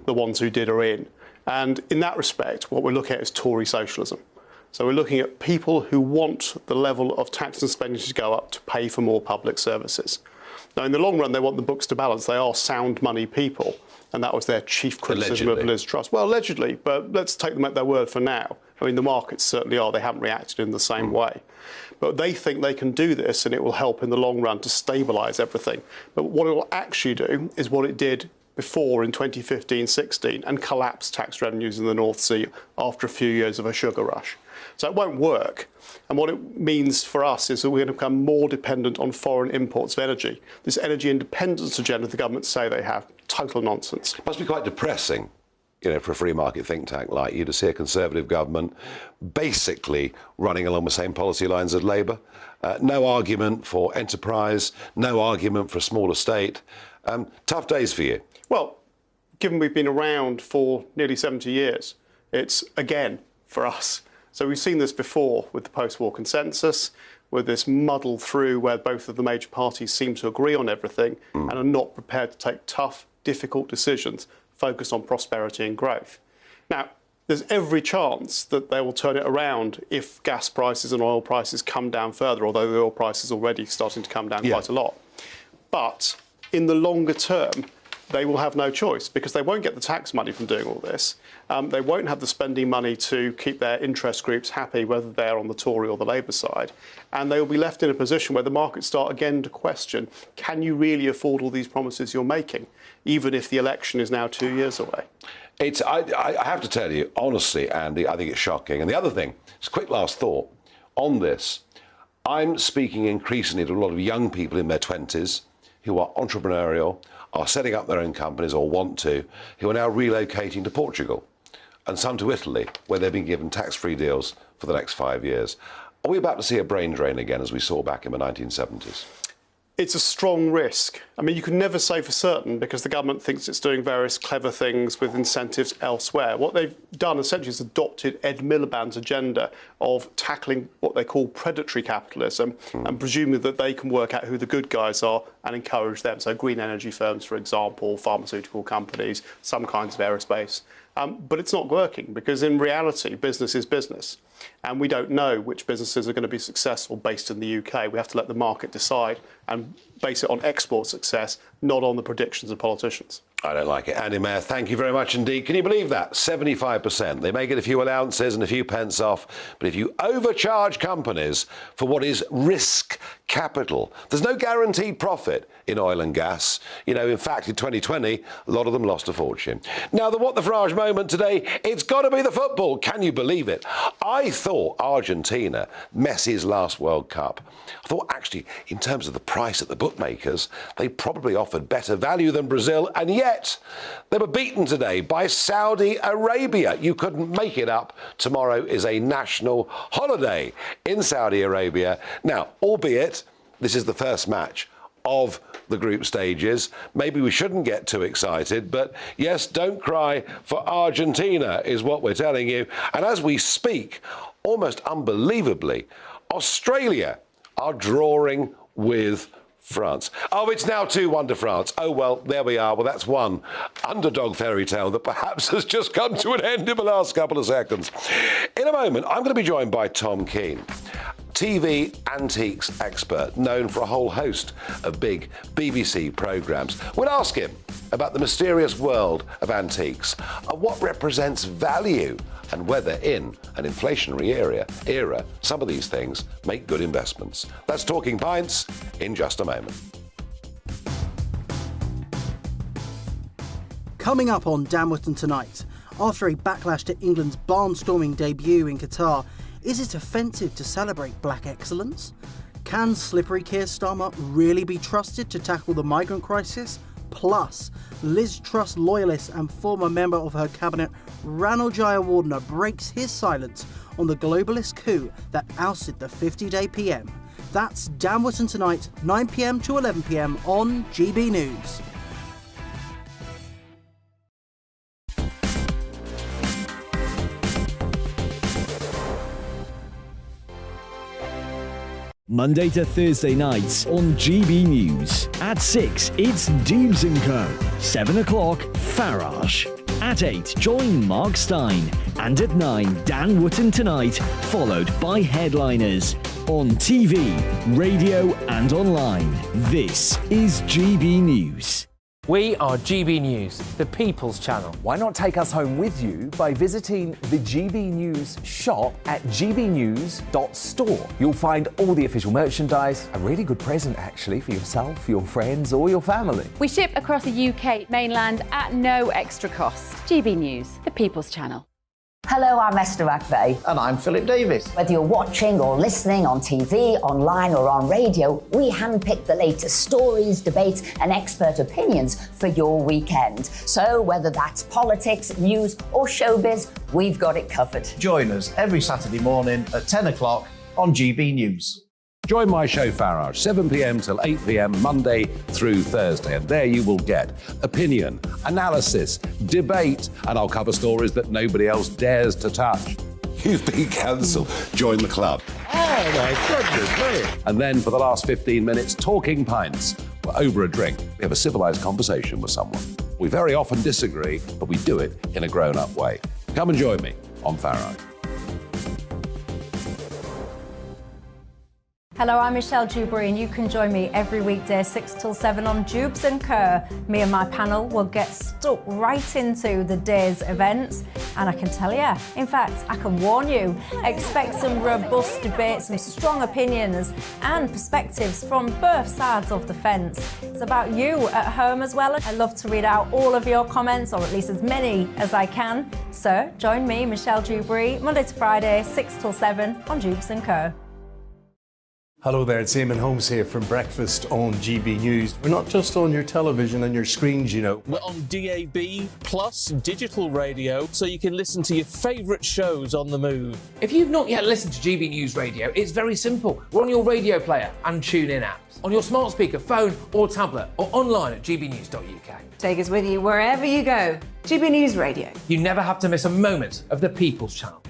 the ones who did her in. And in that respect, what we're looking at is Tory socialism. So we're looking at people who want the level of tax and spending to go up to pay for more public services. Now, in the long run, they want the books to balance. They are sound money people. And that was their chief criticism of Liz Truss. Well, allegedly, but let's take them at their word for now. I mean, the markets certainly are. They haven't reacted in the same way. But they think they can do this and it will help in the long run to stabilise everything. But what it will actually do is what it did before in 2015-16 and collapse tax revenues in the North Sea after a few years of a sugar rush. So it won't work. And what it means for us is that we're going to become more dependent on foreign imports of energy. This energy independence agenda the government say they have, total nonsense. It must be quite depressing, for a free market think tank like you to see a Conservative government basically running along the same policy lines as Labour. No argument for enterprise, no argument for a smaller state. Tough days for you. Well, given we've been around for nearly 70 years, it's, again, for us. So we've seen this before with the post-war consensus, with this muddle through where both of the major parties seem to agree on everything and are not prepared to take tough, difficult decisions focused on prosperity and growth. Now, there's every chance that they will turn it around if gas prices and oil prices come down further, although the oil price is already starting to come down quite a lot. But in the longer term, they will have no choice because they won't get the tax money from doing all this. They won't have the spending money to keep their interest groups happy, whether they're on the Tory or the Labour side. And they will be left in a position where the markets start again to question, can you really afford all these promises you're making, even if the election is now 2 years away? I have to tell you, honestly, Andy, I think it's shocking. And the other thing, just a quick last thought on this. I'm speaking increasingly to a lot of young people in their 20s who are entrepreneurial, are setting up their own companies or want to, who are now relocating to Portugal and some to Italy, where they've been given tax-free deals for the next 5 years. Are we about to see a brain drain again, as we saw back in the 1970s? It's a strong risk. I mean, you can never say for certain because the government thinks it's doing various clever things with incentives elsewhere. What they've done essentially is adopted Ed Miliband's agenda of tackling what they call predatory capitalism and presuming that they can work out who the good guys are and encourage them. So green energy firms, for example, pharmaceutical companies, some kinds of aerospace. But it's not working because in reality, business is business. And we don't know which businesses are going to be successful based in the UK. We have to let the market decide and base it on export success, not on the predictions of politicians. I don't like it. Andy Mayer, thank you very much indeed. Can you believe that? 75%. They may get a few allowances and a few pence off, but if you overcharge companies for what is risk capital, there's no guaranteed profit in oil and gas. You know, in fact, in 2020, a lot of them lost a fortune. Now, the What the Farage moment today, it's got to be the football. Can you believe it? I thought Argentina, Messi's last World Cup, I thought actually, in terms of the price at the bookmakers, they probably offered better value than Brazil, and yet they were beaten today by Saudi Arabia. You couldn't make it up. Tomorrow is a national holiday in Saudi Arabia. Now, albeit this is the first match of the group stages. Maybe we shouldn't get too excited, but yes, don't cry for Argentina is what we're telling you. And as we speak, almost unbelievably, Australia are drawing with France. Oh, it's now 2-1 to France. Oh, well, there we are. Well, that's one underdog fairy tale that perhaps has just come to an end in the last couple of seconds. In a moment, I'm going to be joined by Tom Keane, TV antiques expert, known for a whole host of big BBC programmes. We'll ask him about the mysterious world of antiques and what represents value and whether in an inflationary era, some of these things make good investments. That's Talking Pints in just a moment. Coming up on Dan Wootton tonight, after a backlash to England's barnstorming debut in Qatar, is it offensive to celebrate black excellence? Can slippery Keir Starmer really be trusted to tackle the migrant crisis? Plus, Liz Truss loyalist and former member of her cabinet, Ranil Jayawardena, breaks his silence on the globalist coup that ousted the 50-day PM. That's Dan Wootton tonight, 9 p.m. to 11 p.m. on GB News. Monday to Thursday nights on GB News. At 6, it's Dubes & Co. 7 o'clock, Farage. At 8, join Mark Stein. And at 9, Dan Wootton Tonight, followed by Headliners. On TV, radio and online. This is GB News. We are GB News, the People's Channel. Why not take us home with you by visiting the GB News shop at gbnews.store. You'll find all the official merchandise, a really good present actually for yourself, your friends or your family. We ship across the UK mainland at no extra cost. GB News, the People's Channel. Hello, I'm Esther McVeigh. And I'm Philip Davis. Whether you're watching or listening on TV, online or on radio, we handpick the latest stories, debates and expert opinions for your weekend. So whether that's politics, news or showbiz, we've got it covered. Join us every Saturday morning at 10 o'clock on GB News. Join my show Farage, 7 p.m. till 8 p.m. Monday through Thursday, and there you will get opinion, analysis, debate, and I'll cover stories that nobody else dares to touch. You've been cancelled. Join the club. Oh my goodness me. And then for the last 15 minutes, Talking Pints. We're over a drink. We have a civilised conversation with someone. We very often disagree, but we do it in a grown-up way. Come and join me on Farage. Hello, I'm Michelle Dewberry and you can join me every weekday 6 till 7 on Dubes & Kerr. Me and my panel will get stuck right into the day's events and I can tell you, in fact, I can warn you, expect some robust debates, some strong opinions and perspectives from both sides of the fence. It's about you at home as well. I love to read out all of your comments, or at least as many as I can. So join me, Michelle Dewberry, Monday to Friday, 6 till 7 on Dubes & Kerr. Hello there, it's Eamon Holmes here from Breakfast on GB News. We're not just on your television and your screens, you know. We're on DAB plus digital radio, so you can listen to your favourite shows on the move. If you've not yet listened to GB News Radio, it's very simple. We're on your radio player and TuneIn apps, on your smart speaker, phone or tablet, or online at gbnews.uk. Take us with you wherever you go. GB News Radio. You never have to miss a moment of the People's Channel.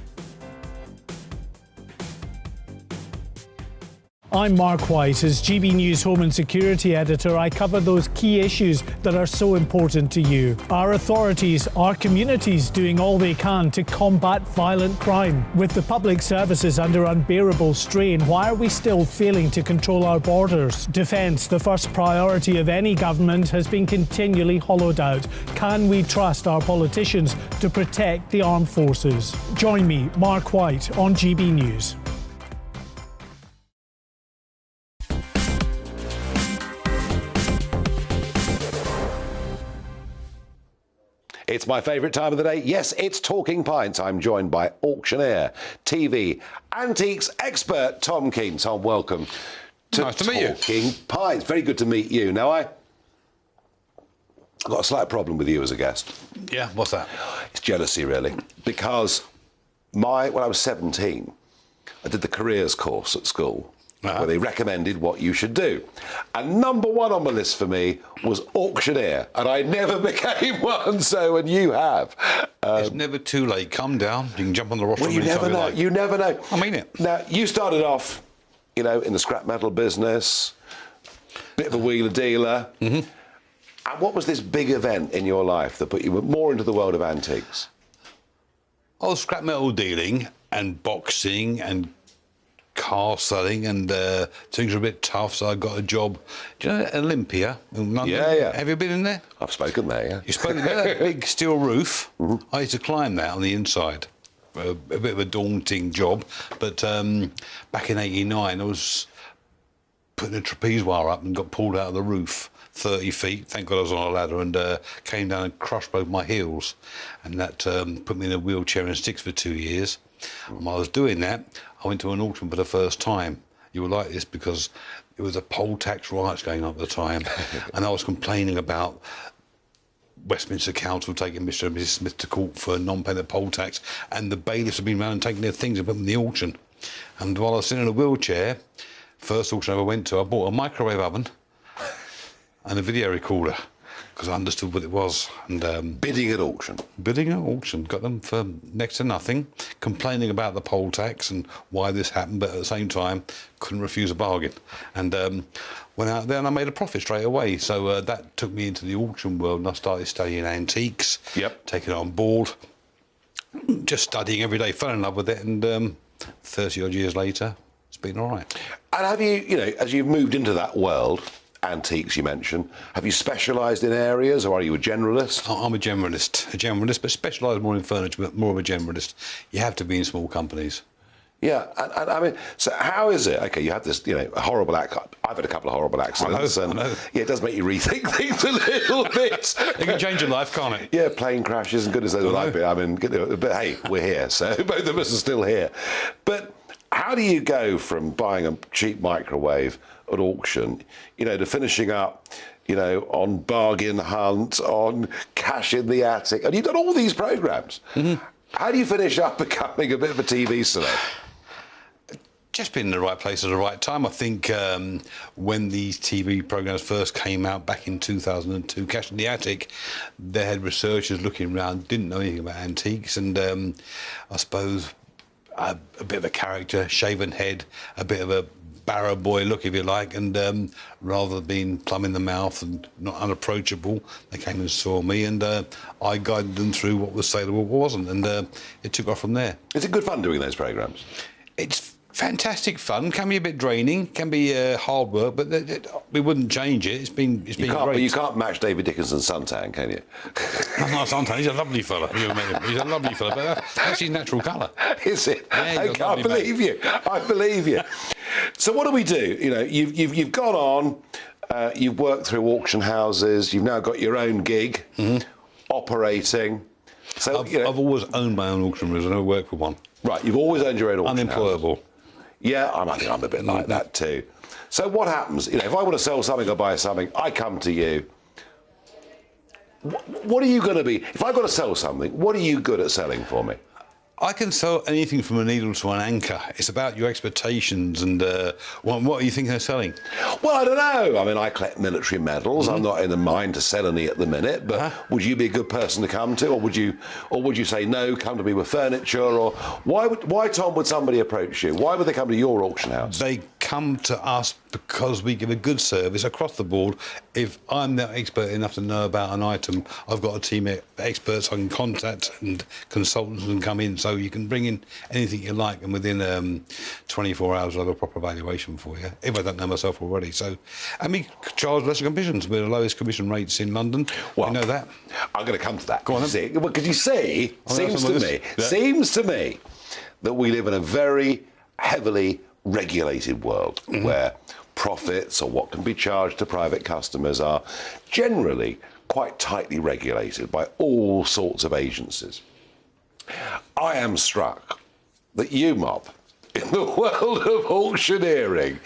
I'm Mark White. As GB News Home and Security Editor, I cover those key issues that are so important to you. Our authorities, our communities doing all they can to combat violent crime. With the public services under unbearable strain, why are we still failing to control our borders? Defence, the first priority of any government, has been continually hollowed out. Can we trust our politicians to protect the armed forces? Join me, Mark White, on GB News. It's my favourite time of the day. Yes, it's Talking Pints. I'm joined by auctioneer, TV, antiques expert Tom Keane. Tom, welcome to Nice to meet you. Talking Pints. Very good to meet you. Now, I've got a slight problem with you as a guest. Yeah, what's that? It's jealousy, really. Because when I was 17, I did the careers course at school, where they recommended what you should do. And number one on the list for me was auctioneer, and I never became one, and you have. It's never too late. Come down. You can jump on the rostrum. Well, you never know. Like. You never know. I mean it. Now, you started off, in the scrap metal business, bit of a wheeler dealer. Mm-hmm. And what was this big event in your life that put you more into the world of antiques? Oh, scrap metal dealing and boxing and car selling, and things are a bit tough, so I got a job. Do you know Olympia in London? Yeah. Have you been in there? I've spoken there, yeah. You've spoken there? That big steel roof. Mm-hmm. I used to climb that on the inside. A bit of a daunting job, but back in '89 I was putting a trapeze wire up and got pulled out of the roof 30 feet. Thank God I was on a ladder, and came down and crushed both my heels, and that put me in a wheelchair and sticks for 2 years. And while I was doing that, I went to an auction for the first time. You will like this because it was a poll tax riots going on at the time, and I was complaining about Westminster Council taking Mr. and Mrs. Smith to court for non-payment poll tax, and the bailiffs have been around and taking their things and put them in the auction. And while I was sitting in a wheelchair, first auction I ever went to, I bought a microwave oven and a video recorder, because I understood what it was. And bidding at auction. Bidding at auction. Got them for next to nothing, complaining about the poll tax and why this happened, but at the same time, couldn't refuse a bargain. And went out there and I made a profit straight away. So that took me into the auction world, and I started studying antiques, taking it on board, just studying every day, fell in love with it, and 30 odd years later, it's been all right. And have you, as you've moved into that world, antiques you mentioned, have you specialised in areas, or are you a generalist? I'm a generalist, but specialise more in furniture, but more of a generalist. You have to be in small companies. Yeah, and I mean, so how is it? Okay, you have this, a horrible accident. I've had a couple of horrible accidents. I know. Yeah, it does make you rethink things a little bit. It can change your life, can't it? Yeah, plane crashes and goodness knows what I've been. I mean, but hey, we're here, so both of us are still here. But how do you go from buying a cheap microwave at auction, to finishing up, on Bargain Hunt, on Cash in the Attic, and you've done all these programmes. Mm-hmm. How do you finish up becoming a bit of a TV celeb? Just been in the right place at the right time. I think when these TV programmes first came out back in 2002, Cash in the Attic, they had researchers looking around, didn't know anything about antiques, and I suppose a bit of a character, shaven head, a bit of a barrow boy look, if you like, and rather than being plumb in the mouth and not unapproachable, they came and saw me, and I guided them through what was saleable, what wasn't, and it took off from there. Is it good fun doing those programmes? It's fantastic fun. Can be a bit draining, can be hard work, but we wouldn't change it. It's been great. But you can't match David Dickinson's suntan, can you? Not suntan. He's a lovely fella. You met him. He's a lovely fella, but that's his natural colour. Is it? Yeah, I can't believe you. I believe you. So what do we do? You've gone on. You've worked through auction houses. You've now got your own gig, operating. So I've always owned my own auction rooms. I never worked for one. Right. You've always owned your own auction Unemployable. houses. Yeah, I think I'm a bit like that too. So what happens? If I want to sell something or buy something, I come to you. What are you going to be? If I've got to sell something, what are you good at selling for me? I can sell anything from a needle to an anchor. It's about your expectations and what are you thinking of selling? Well, I don't know. I mean, I collect military medals. I'm not in the mind to sell any at the minute, but would you be a good person to come to, or would you say no, come to me with furniture, or why Tom would somebody approach you? Why would they come to your auction house? They come to us because we give a good service across the board. If I'm not expert enough to know about an item, I've got a team of experts I can contact and consultants can come in, so you can bring in anything you like, and within 24 hours I'll have a proper evaluation for you, if I don't know myself already. So, and we charge lesser commissions. We're the lowest commission rates in London. Well, you know that. I'm going to come to that. Go on, see, because you see, seems to me that we live in a very heavily regulated world where profits or what can be charged to private customers are generally quite tightly regulated by all sorts of agencies. I am struck that you, Mob, in the world of auctioneering,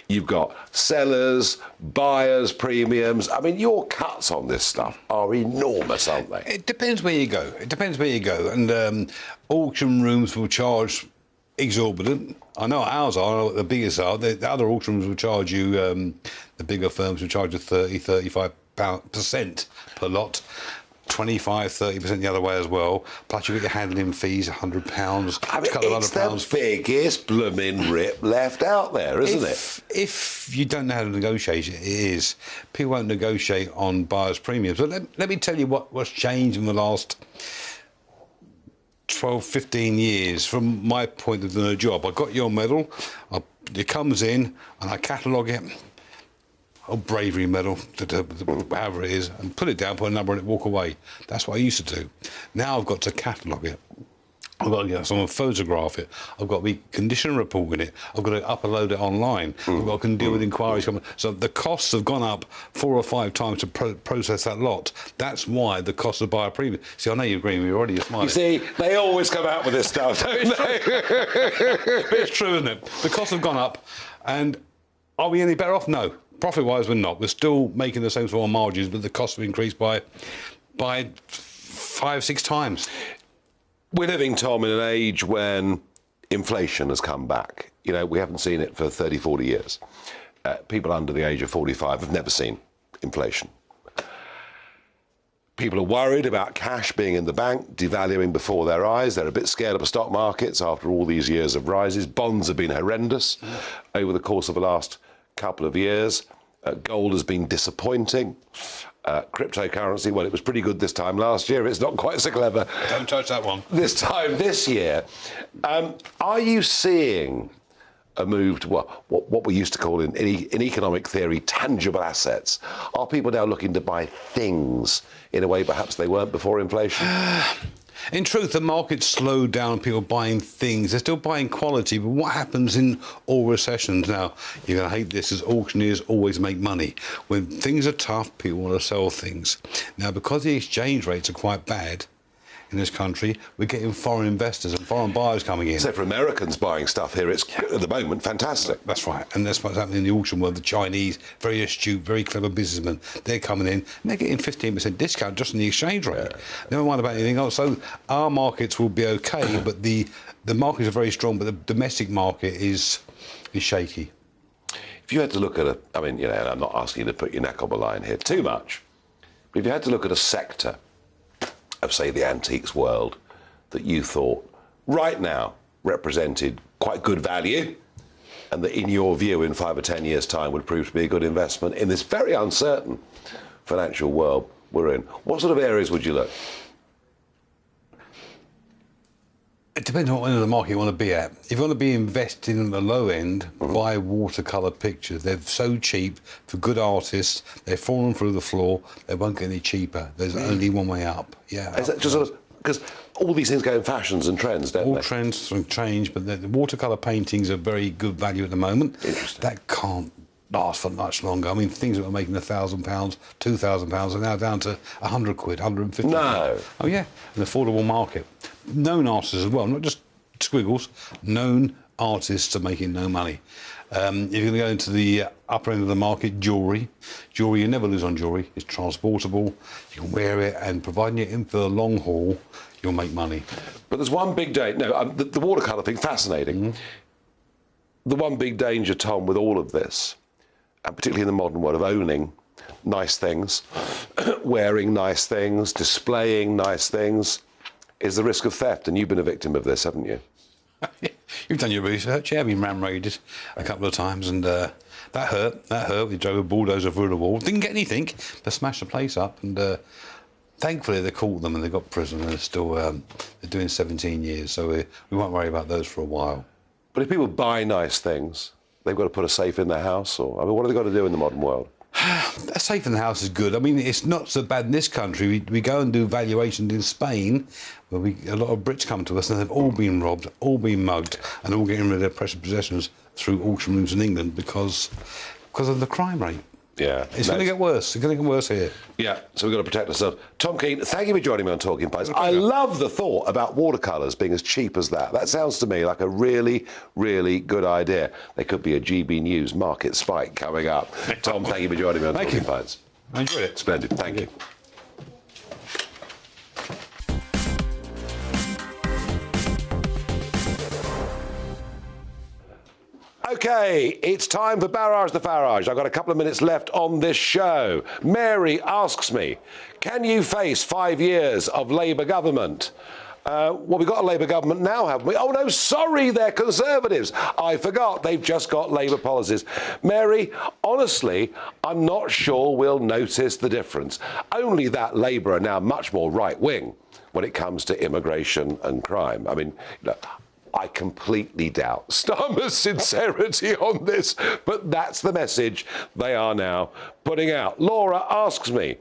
you've got sellers, buyers, premiums. I mean, your cuts on this stuff are enormous, aren't they? It depends where you go. And auction rooms will charge exorbitant. I know ours are, I know what the biggest are. The other auction rooms will charge you, the bigger firms will charge you 30-35% per lot. 25-30% the other way as well. Plus you get your handling fees, £100, I mean, it's the biggest blooming rip left out there, isn't it? If you don't know how to negotiate, it is. People won't negotiate on buyers' premiums. But let me tell you what's changed in the last 12, 15 years from my point of view of the job. I got your medal, it comes in and I catalogue it. A bravery medal, however it is, and put it down, put a number on it, walk away. That's what I used to do. Now I've got to catalogue it. I've got to get someone to photograph it. I've got to be condition reporting it. I've got to upload it online. I've got to deal with inquiries coming. So the costs have gone up 4 or 5 times to process that lot. That's why the cost of buyer premium. See, I know you agree with me already. You're smiling. You see, they always come out with this stuff, don't they? But it's true, isn't it? The costs have gone up, and are we any better off? No. Profit-wise, we're not. We're still making the same sort of margins, but the costs have increased by 5-6 times. We're living, Tom, in an age when inflation has come back. You know, we haven't seen it for 30, 40 years. People under the age of 45 have never seen inflation. People are worried about cash being in the bank, devaluing before their eyes. They're a bit scared of the stock markets after all these years of rises. Bonds have been horrendous over the course of the last couple of years. Gold has been disappointing. Cryptocurrency, well, it was pretty good this time last year. It's not quite so clever. Don't touch that one. This time this year. Are you seeing a move to what we used to call in economic theory tangible assets? Are people now looking to buy things in a way perhaps they weren't before inflation? In truth, the market's slowed down, people buying things. They're still buying quality, but what happens in all recessions now? You're going to hate this, as auctioneers always make money. When things are tough, people want to sell things. Now, because the exchange rates are quite bad in this country, we're getting foreign investors and foreign buyers coming in. So for Americans buying stuff here, it's at the moment fantastic. That's right, and that's what's happening in the auction world. The Chinese, very astute, very clever businessmen, they're coming in and they're getting 15% discount just on the exchange rate. Never mind about anything else. So our markets will be okay, but the markets are very strong, but the domestic market is shaky. If you had to look at I mean, you know, I'm not asking you to put your neck on the line here too much, but if you had to look at a sector of, say, the antiques world that you thought right now represented quite good value and that in your view in 5 or 10 years' time would prove to be a good investment in this very uncertain financial world we're in, what sort of areas would you look? It depends on what end of the market you want to be at. If you want to be investing in the low end, buy watercolour pictures. They're so cheap for good artists. They've fallen through the floor. They won't get any cheaper. There's only one way up. Yeah. Is that just sort of because all these things go in fashions and trends, don't they? All trends and change, but the watercolour paintings are very good value at the moment. That can't last for much longer. I mean, things that were making £1,000, £2,000 are now down to £100, £150. No. Oh yeah, an affordable market. Known artists as well, not just squiggles. Known artists are making no money. If you're going to go into the upper end of the market, jewellery. Jewellery, you never lose on jewellery. It's transportable. You can wear it, and providing you're in for the long haul, you'll make money. But there's one big danger. No, the watercolour thing, fascinating. The one big danger, Tom, with all of this, and particularly in the modern world of owning nice things, wearing nice things, displaying nice things, is the risk of theft. And you've been a victim of this, haven't you? You've done your research, yeah. I've been ram-raided a couple of times, and that hurt. We drove a bulldozer through the wall. Didn't get anything. They smashed the place up, and thankfully they caught them and they got prison, and they're still they're doing 17 years, so we won't worry about those for a while. But if people buy nice things, they've got to put a safe in their house, or I mean, what have they got to do in the modern world? A safe in the house is good. I mean, it's not so bad in this country. We go and do valuations in Spain, where a lot of Brits come to us, and they've all been robbed, all been mugged, and all getting rid of their precious possessions through auction rooms in England because of the crime rate. Yeah. It's going to get worse. It's going to get worse here. Yeah, so we've got to protect ourselves. Tom Keane, thank you for joining me on Talking Points. I love the thought about watercolours being as cheap as that. That sounds to me like a really, really good idea. There could be a GB News market spike coming up. Tom, thank you for joining me on Talking Points. I enjoyed it. Splendid. Thank you. OK, it's time for Barrage the Farage. I've got a couple of minutes left on this show. Mary asks me, can you face 5 years of Labour government? Well, we've got a Labour government now, haven't we? Oh, no, sorry, they're Conservatives. I forgot, they've just got Labour policies. Mary, honestly, I'm not sure we'll notice the difference. Only that Labour are now much more right-wing when it comes to immigration and crime. I mean, I completely doubt Starmer's sincerity on this, but that's the message they are now putting out. Laura asks me,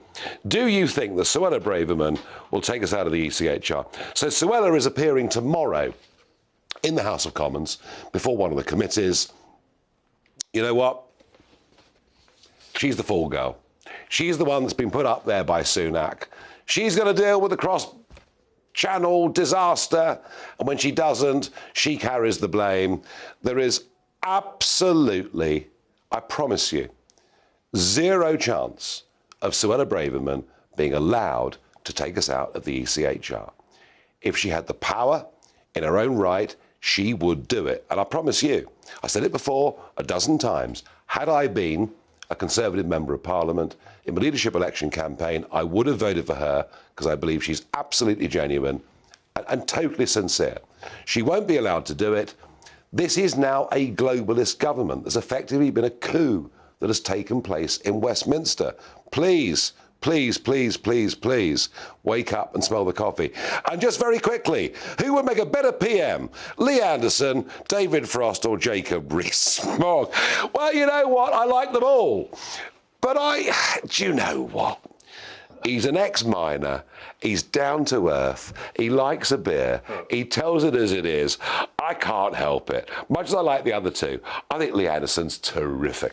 do you think the Suella Braverman will take us out of the ECHR? So Suella is appearing tomorrow in the House of Commons before one of the committees. You know what? She's the fall girl. She's the one that's been put up there by Sunak. She's going to deal with the cross-channel disaster, and when she doesn't, she carries the blame. There is absolutely, I promise you, zero chance of Suella Braverman being allowed to take us out of the ECHR. If she had the power in her own right, she would do it. And I promise you, I said it before a dozen times, had I been a Conservative Member of Parliament in the leadership election campaign, I would have voted for her because I believe she's absolutely genuine and totally sincere. She won't be allowed to do it. This is now a globalist government. There's effectively been a coup that has taken place in Westminster. Please, please, please, please, please wake up and smell the coffee. And just very quickly, who would make a better PM? Lee Anderson, David Frost, or Jacob Rees-Mogg? Well, you know what? I like them all. But do you know what? He's an ex-miner. He's down to earth. He likes a beer. He tells it as it is. I can't help it. Much as I like the other two, I think Lee Anderson's terrific.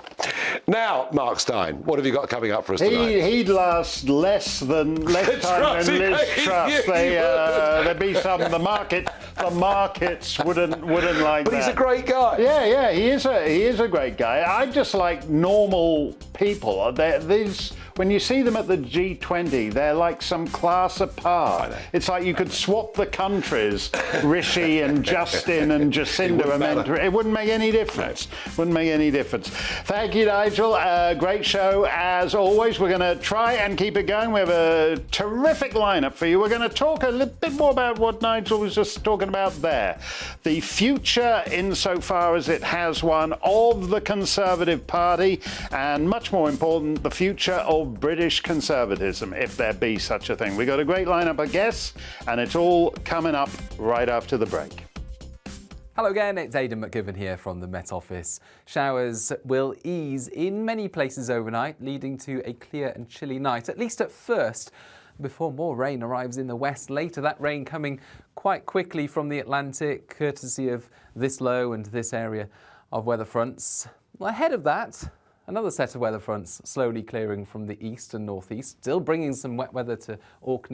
Now, Mark Stein, what have you got coming up for us tonight? He'd last less time than Liz Truss. There'd be some. The markets wouldn't like that. But he's a great guy. Yeah, he is a great guy. I just like normal people. When you see them at the G20, they're like some class apart. It's like you could swap the countries, Rishi and Justin and Jacinda. It wouldn't make any difference. Wouldn't make any difference. Thank you, Nigel. Great show as always. We're going to try and keep it going. We have a terrific lineup for you. We're going to talk a little bit more about what Nigel was just talking about there. The future, insofar as it has one, of the Conservative Party, and much more important, the future of British conservatism, if there be such a thing. We've got a great lineup of guests, and it's all coming up right after the break. Hello again, it's Aidan McGivern here from the Met Office. Showers will ease in many places overnight, leading to a clear and chilly night, at least at first, before more rain arrives in the west later. That rain coming quite quickly from the Atlantic, courtesy of this low and this area of weather fronts. Well, ahead of that, another set of weather fronts slowly clearing from the east and northeast, still bringing some wet weather to Orkney